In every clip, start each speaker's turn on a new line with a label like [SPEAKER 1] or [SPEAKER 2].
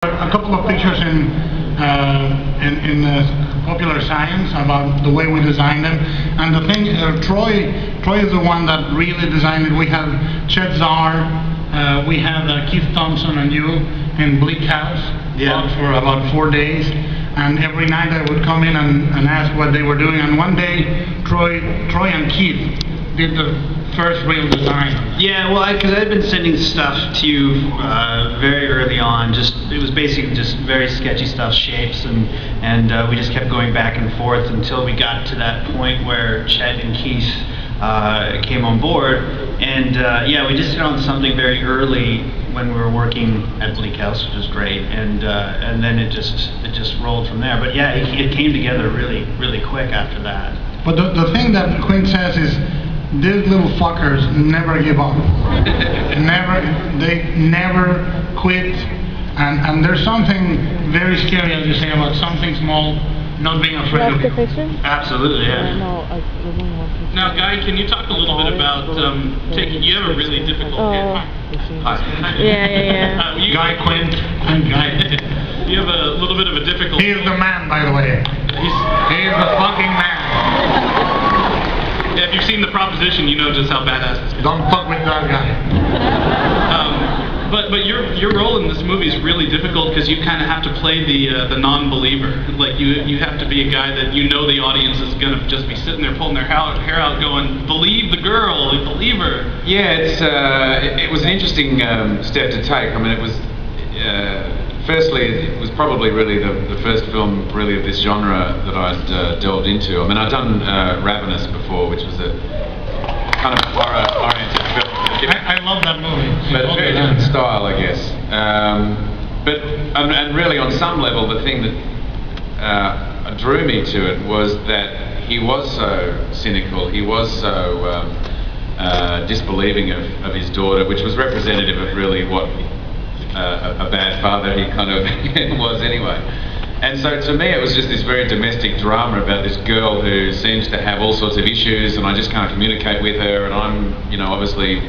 [SPEAKER 1] A couple of pictures in Popular Science about the way we designed them, and the thing, Troy is the one that really designed it. We have Chet Zar, we have Keith Thompson and you in Bleak House for about 4 days, and every night I would come in and ask what they were doing, and one day Troy and Keith did the first real design.
[SPEAKER 2] Yeah, well, because I'd been sending stuff to you very early on. It was basically just very sketchy stuff, shapes, and we just kept going back and forth until we got to that point where Chet and Keith came on board, and yeah, we just hit on something very early when we were working at Bleak House, which was great, and then it just rolled from there. But yeah, it came together really quick after that.
[SPEAKER 1] But the thing that Quint says is, these little fuckers never give up. They never quit. And there's something very scary, as you say, about something small not being afraid of you.
[SPEAKER 2] Absolutely, yeah.
[SPEAKER 3] Now, Guy, can you talk a little bit about you have a really difficult
[SPEAKER 1] Hi.
[SPEAKER 4] Yeah.
[SPEAKER 1] Guy Quint and Guy.
[SPEAKER 3] You have a little bit of a difficult.
[SPEAKER 1] He is the man, by the way. He is the fucking man.
[SPEAKER 3] Yeah, if you've seen The Proposition, you know just how badass this is.
[SPEAKER 1] Don't fuck with that guy.
[SPEAKER 3] But your role in this movie is really difficult because you kind of have to play the non-believer. Like you have to be a guy that you know the audience is gonna just be sitting there pulling their hair out, going, "Believe the girl, believe her."
[SPEAKER 5] Yeah, it was an interesting step to take. I mean, it was. Firstly, it was probably really the first film really of this genre that I'd delved into. I mean, I'd done Ravenous before, which was a kind of horror-oriented film.
[SPEAKER 1] I love that movie.
[SPEAKER 5] But a very different style, I guess. And really, on some level, the thing that drew me to it was that he was so cynical. He was so disbelieving of his daughter, which was representative of really what a bad father he kind of was anyway. And so to me it was just this very domestic drama about this girl who seems to have all sorts of issues, and I just can't communicate with her, and I'm obviously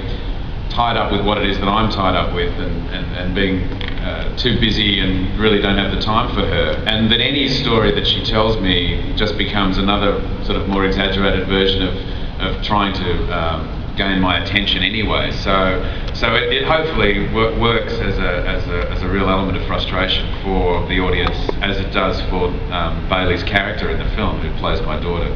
[SPEAKER 5] tied up with what it is that I'm tied up with, and being too busy and really don't have the time for her. And that any story that she tells me just becomes another sort of more exaggerated version of trying to gain my attention anyway. So it hopefully works as a real element of frustration for the audience, as it does for Bailey's character in the film, who plays my daughter.